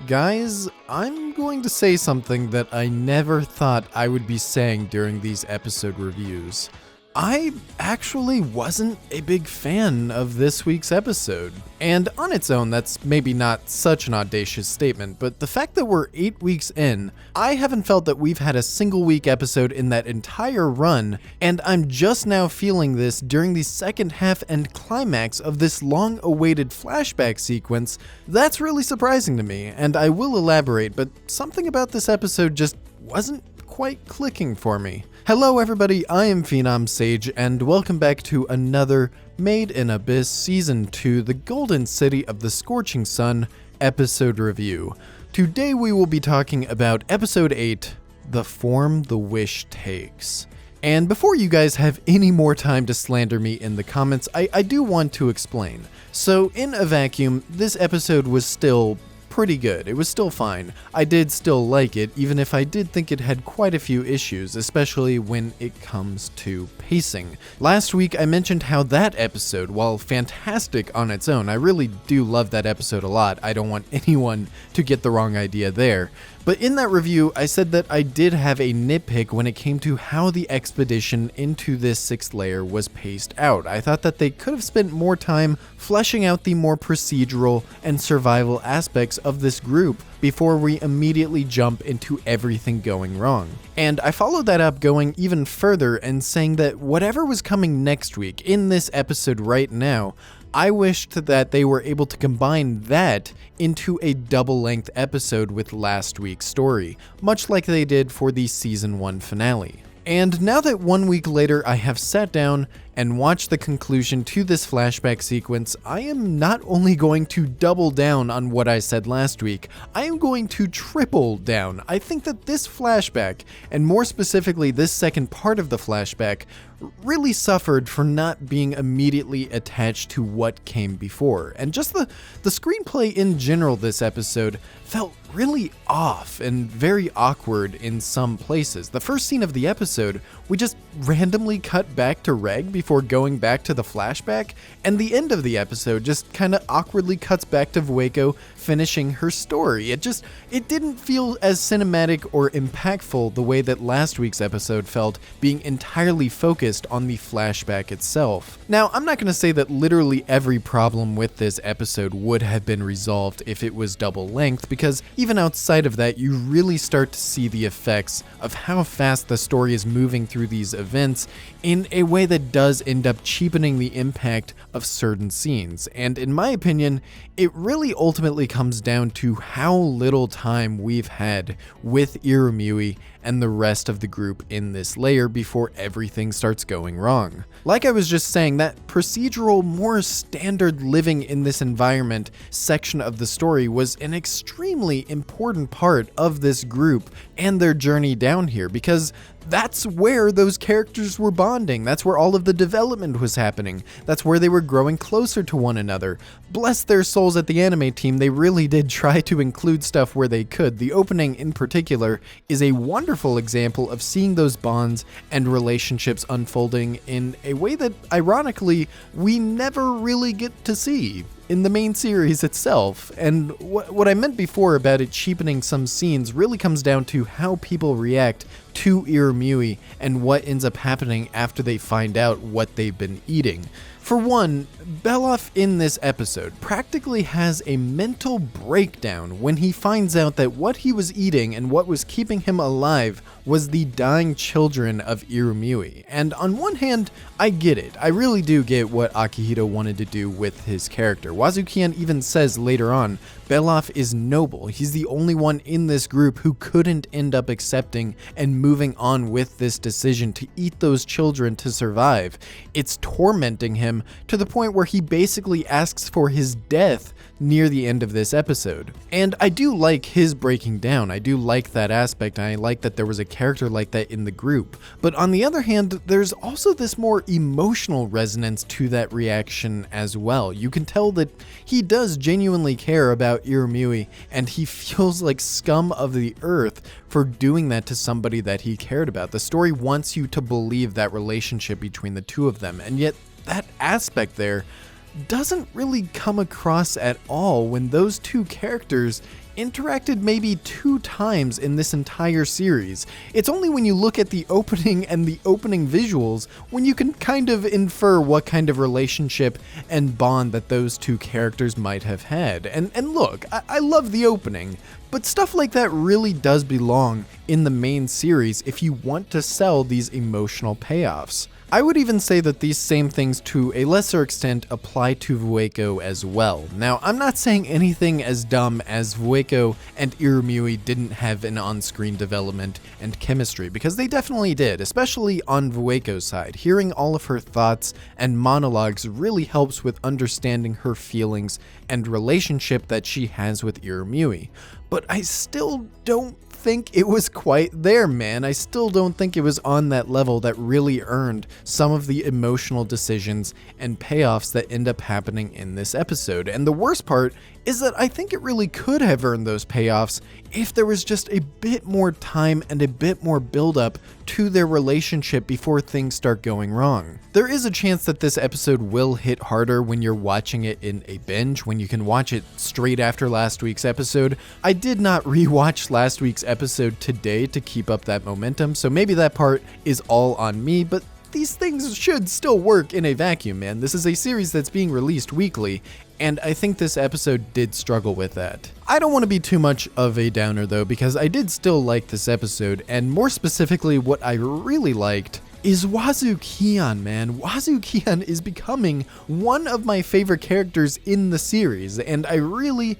Guys, I'm going to say something that I never thought I would be saying during these episode reviews. I actually wasn't a big fan of this week's episode. And on its own, that's maybe not such an audacious statement, but the fact that we're 8 weeks in, I haven't felt that we've had a single week episode in that entire run, and I'm just now feeling this during the second half and climax of this long-awaited flashback sequence. That's really surprising to me, and I will elaborate, but something about this episode just wasn't quite clicking for me. Hello everybody, I am Phenom Sage, and welcome back to another Made in Abyss Season 2, The Golden City of the Scorching Sun episode review. Today we will be talking about Episode 8, The Form the Wish Takes. And before you guys have any more time to slander me in the comments, I do want to explain. So in a vacuum, this episode was still pretty good. It was still fine. I did still like it, even if I did think it had quite a few issues, especially when it comes to pacing. Last week I mentioned how that episode, while fantastic on its own, I really do love that episode a lot. I don't want anyone to get the wrong idea there. But in that review, I said that I did have a nitpick when it came to how the expedition into this sixth layer was paced out. I thought that they could have spent more time fleshing out the more procedural and survival aspects of this group before we immediately jump into everything going wrong. And I followed that up going even further and saying that whatever was coming next week in this episode right now, I wished that they were able to combine that into a double-length episode with last week's story, much like they did for the Season 1 finale. And now that 1 week later I have sat down and watched the conclusion to this flashback sequence, I am not only going to double down on what I said last week, I am going to triple down. I think that this flashback, and more specifically this second part of the flashback, really suffered for not being immediately attached to what came before. And just the screenplay in general this episode felt really off and very awkward in some places. The first scene of the episode, we just randomly cut back to Reg before going back to the flashback, and the end of the episode just kind of awkwardly cuts back to Vueko finishing her story. It didn't feel as cinematic or impactful the way that last week's episode felt, being entirely focused on the flashback itself. Now, I'm not going to say that literally every problem with this episode would have been resolved if it was double length, because even outside of that, you really start to see the effects of how fast the story is moving through these events in a way that does end up cheapening the impact of certain scenes. And in my opinion, it really ultimately comes down to how little time we've had with Irumyuui and the rest of the group in this layer before everything starts going wrong. Like I was just saying, that procedural, more standard living in this environment section of the story was an extremely important part of this group and their journey down here, because that's where those characters were bonding. That's where all of the development was happening. That's where they were growing closer to one another. Bless their souls at the anime team, they really did try to include stuff where they could. The opening in particular is a wonderful example of seeing those bonds and relationships unfolding in a way that, ironically, we never really get to see in the main series itself. And what I meant before about it cheapening some scenes really comes down to how people react to Irumyuui and what ends up happening after they find out what they've been eating. For one, Belaf in this episode practically has a mental breakdown when he finds out that what he was eating and what was keeping him alive was the dying children of Irumyuui. And on one hand, I get it. I really do get what Akihito wanted to do with his character. Wazukian even says later on, Belaf is noble. He's the only one in this group who couldn't end up accepting and moving on with this decision to eat those children to survive. It's tormenting him to the point where he basically asks for his death near the end of this episode. And I do like his breaking down. I do like that aspect, and I like that there was a character like that in the group. But on the other hand, there's also this more emotional resonance to that reaction as well. You can tell that he does genuinely care about Irumyuui, and he feels like scum of the earth for doing that to somebody that he cared about. The story wants you to believe that relationship between the two of them, and yet that aspect there doesn't really come across at all when those two characters interacted maybe 2 times in this entire series. It's only when you look at the opening and the opening visuals when you can kind of infer what kind of relationship and bond that those two characters might have had. And look, I love the opening, but stuff like that really does belong in the main series if you want to sell these emotional payoffs. I would even say that these same things to a lesser extent apply to Vueko as well. Now, I'm not saying anything as dumb as Vueko and Irumyuui didn't have an on-screen development and chemistry, because they definitely did, especially on Vueko's side. Hearing all of her thoughts and monologues really helps with understanding her feelings and relationship that she has with Irumyuui. But I still don't think it was quite there, man. I still don't think it was on that level that really earned some of the emotional decisions and payoffs that end up happening in this episode. And the worst part is that I think it really could have earned those payoffs if there was just a bit more time and a bit more build-up to their relationship before things start going wrong. There is a chance that this episode will hit harder when you're watching it in a binge, when you can watch it straight after last week's episode. I did not rewatch last week's episode today to keep up that momentum, so maybe that part is all on me, but these things should still work in a vacuum, man. This is a series that's being released weekly, and I think this episode did struggle with that. I don't want to be too much of a downer though, because I did still like this episode, and more specifically what I really liked is Wazu-Kian, man. Wazu-Kian is becoming one of my favorite characters in the series, and I really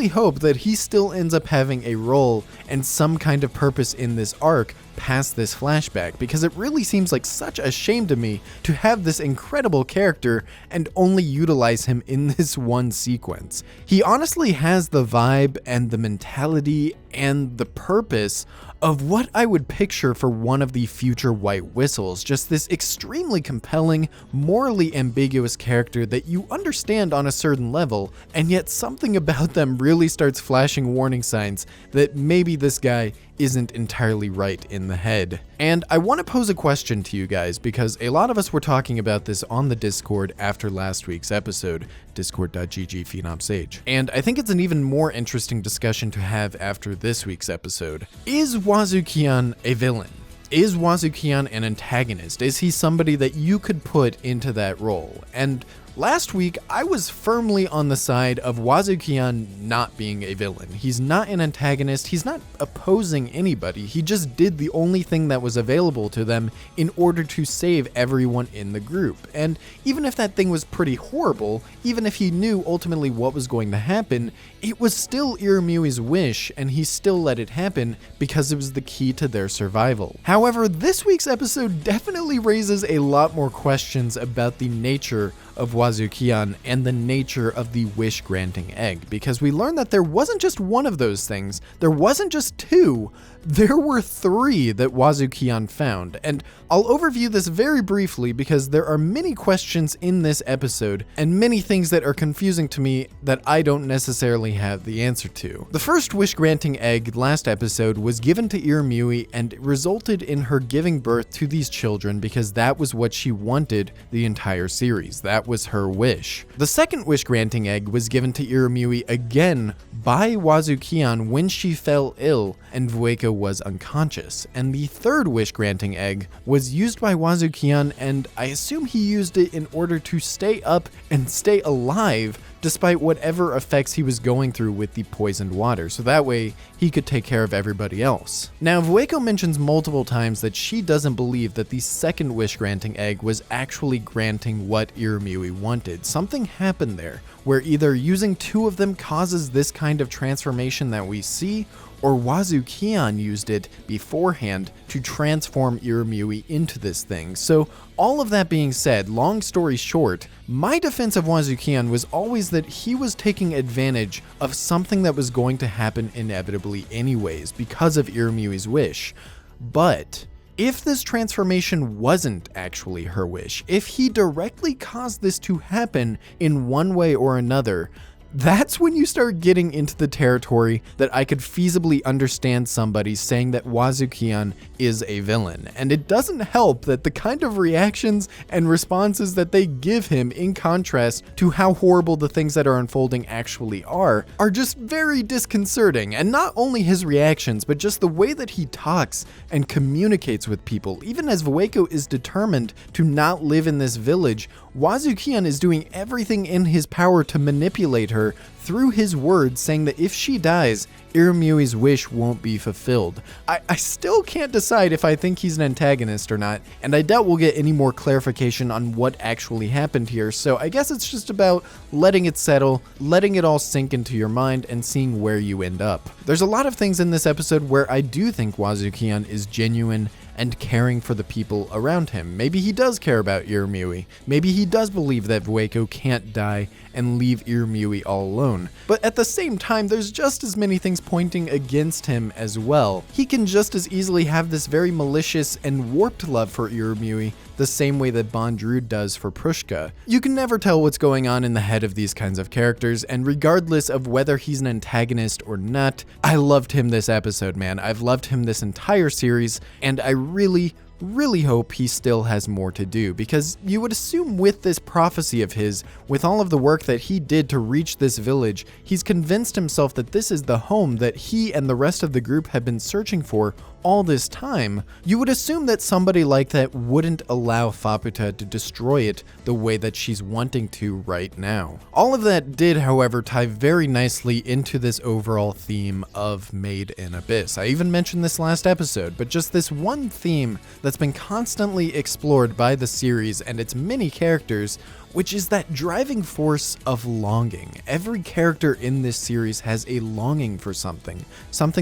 hope that he still ends up having a role and some kind of purpose in this arc past this flashback, because it really seems like such a shame to me to have this incredible character and only utilize him in this one sequence. He honestly has the vibe and the mentality and the purpose of what I would picture for one of the future White Whistles, just this extremely compelling, morally ambiguous character that you understand on a certain level, and yet something about them really starts flashing warning signs that maybe this guy isn't entirely right in the head. And I want to pose a question to you guys, because a lot of us were talking about this on the Discord after last week's episode, discord.gg/PhenopSage. And I think it's an even more interesting discussion to have after this week's episode. Is Wazu-Kian a villain? Is Wazu-Kian an antagonist? Is he somebody that you could put into that role? And last week, I was firmly on the side of Wazu-Kian not being a villain. He's not an antagonist, he's not opposing anybody, he just did the only thing that was available to them in order to save everyone in the group. And even if that thing was pretty horrible, even if he knew ultimately what was going to happen, it was still Irumyuui's wish, and he still let it happen because it was the key to their survival. However, this week's episode definitely raises a lot more questions about the nature of Wazu-Kian and the nature of the wish-granting egg, because we learned that there wasn't just one of those things, there wasn't just 2, there were 3 that Wazu-Kian found. And I'll overview this very briefly because there are many questions in this episode and many things that are confusing to me that I don't necessarily have the answer to. The first wish-granting egg last episode was given to Irumyuui and resulted in her giving birth to these children because that was what she wanted the entire series. That was her wish. The second wish-granting egg was given to Irumyuui again by Wazu-Kian when she fell ill and Vueko was unconscious. And the third wish-granting egg was used by Wazu-Kian, and I assume he used it in order to stay up and stay alive despite whatever effects he was going through with the poisoned water, so that way he could take care of everybody else. Now, Vueko mentions multiple times that she doesn't believe that the second wish-granting egg was actually granting what Irumyuui wanted. Something happened there, where either using 2 of them causes this kind of transformation that we see, or Wazu-Kian used it beforehand to transform Irumyuui into this thing. So all of that being said, long story short, my defense of Wazu-Kian was always that he was taking advantage of something that was going to happen inevitably anyways because of Irumyuui's wish. But if this transformation wasn't actually her wish, if he directly caused this to happen in one way or another, That's when you start getting into the territory that I could feasibly understand somebody saying that Wazukian is a villain. And it doesn't help that the kind of reactions and responses that they give him, in contrast to how horrible the things that are unfolding actually are just very disconcerting. And not only his reactions, but just the way that he talks and communicates with people. Even as Vueko is determined to not live in this village, Wazukian is doing everything in his power to manipulate her through his words, saying that if she dies, Iramui's wish won't be fulfilled. I still can't decide if I think he's an antagonist or not, and I doubt we'll get any more clarification on what actually happened here, so I guess it's just about letting it settle, letting it all sink into your mind, and seeing where you end up. There's a lot of things in this episode where I do think Wazukian is genuine and caring for the people around him. Maybe he does care about Iramui. Maybe he does believe that Vueko can't die and leave Iramui all alone. But at the same time, there's just as many things pointing against him as well. He can just as easily have this very malicious and warped love for Iramui, the same way that Bondrewd does for Prushka. You can never tell what's going on in the head of these kinds of characters, and regardless of whether he's an antagonist or not, I loved him this episode, man. I've loved him this entire series, and I really hope he still has more to do, because you would assume with this prophecy of his, with all of the work that he did to reach this village, he's convinced himself that this is the home that he and the rest of the group have been searching for all this time. You would assume that somebody like that wouldn't allow Faputa to destroy it the way that she's wanting to right now. All of that did, however, tie very nicely into this overall theme of Made in Abyss. I even mentioned this last episode, but just this one theme that's been constantly explored by the series and its many characters, which is that driving force of longing. Every character in this series has a longing for something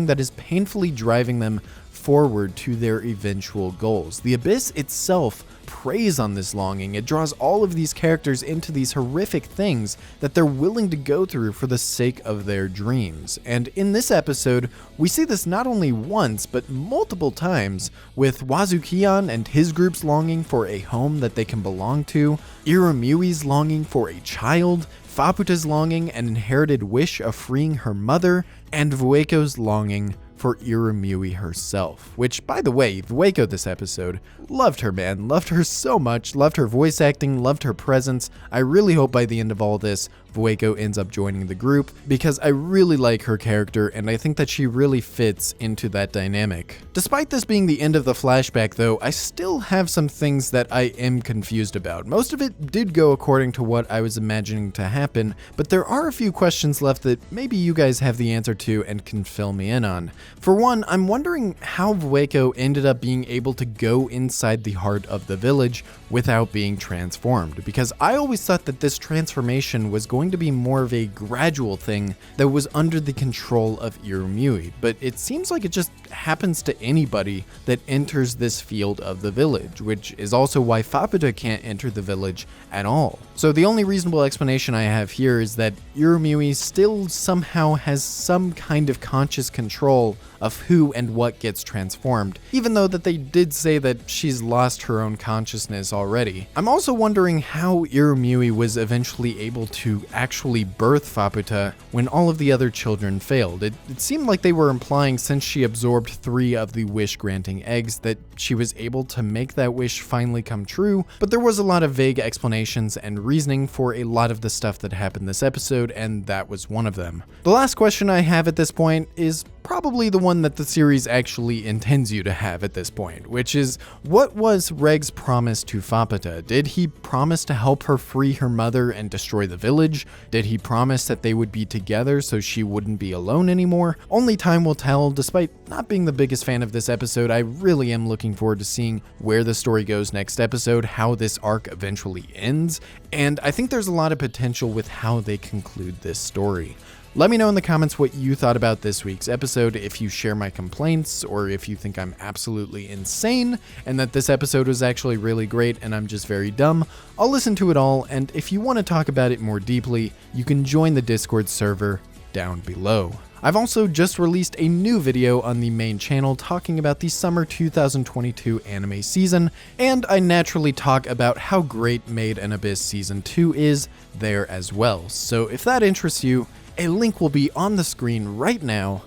that is painfully driving them forward to their eventual goals. The Abyss itself preys on this longing. It draws all of these characters into these horrific things that they're willing to go through for the sake of their dreams. And in this episode, we see this not only once, but multiple times, with Wazukian and his group's longing for a home that they can belong to, Iramui's longing for a child, Faputa's longing and inherited wish of freeing her mother, and Vueko's longing for Iramui herself. Which, by the way, Vueko this episode, loved her, man. Loved her so much. Loved her voice acting, loved her presence. I really hope by the end of all this, Vueko ends up joining the group, because I really like her character and I think that she really fits into that dynamic. Despite this being the end of the flashback though, I still have some things that I am confused about. Most of it did go according to what I was imagining to happen, but there are a few questions left that maybe you guys have the answer to and can fill me in on. For one, I'm wondering how Vueko ended up being able to go inside the heart of the village without being transformed, because I always thought that this transformation was going to be more of a gradual thing that was under the control of Iramui, but it seems like it just happens to anybody that enters this field of the village, which is also why Faputa can't enter the village at all. So the only reasonable explanation I have here is that Iramui still somehow has some kind of conscious control of who and what gets transformed, even though that they did say that she's lost her own consciousness already. I'm also wondering how Iramui was eventually able to actually birth Faputa when all of the other children failed. It seemed like they were implying, since she absorbed 3 of the wish-granting eggs, that she was able to make that wish finally come true, but there was a lot of vague explanations and reasoning for a lot of the stuff that happened this episode, and that was one of them. The last question I have at this point is probably the one that the series actually intends you to have at this point, which is, what was Reg's promise to Faputa? Did he promise to help her free her mother and destroy the village? Did he promise that they would be together so she wouldn't be alone anymore? Only time will tell. Despite not being the biggest fan of this episode, I really am looking forward to seeing where the story goes next episode, how this arc eventually ends, and I think there's a lot of potential with how they conclude this story. Let me know in the comments what you thought about this week's episode, if you share my complaints, or if you think I'm absolutely insane, and that this episode was actually really great and I'm just very dumb. I'll listen to it all, and if you want to talk about it more deeply, you can join the Discord server down below. I've also just released a new video on the main channel talking about the summer 2022 anime season, and I naturally talk about how great Made in Abyss Season 2 is there as well. So if that interests you, a link will be on the screen right now.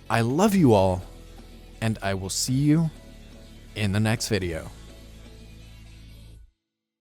I love you all, and I will see you in the next video.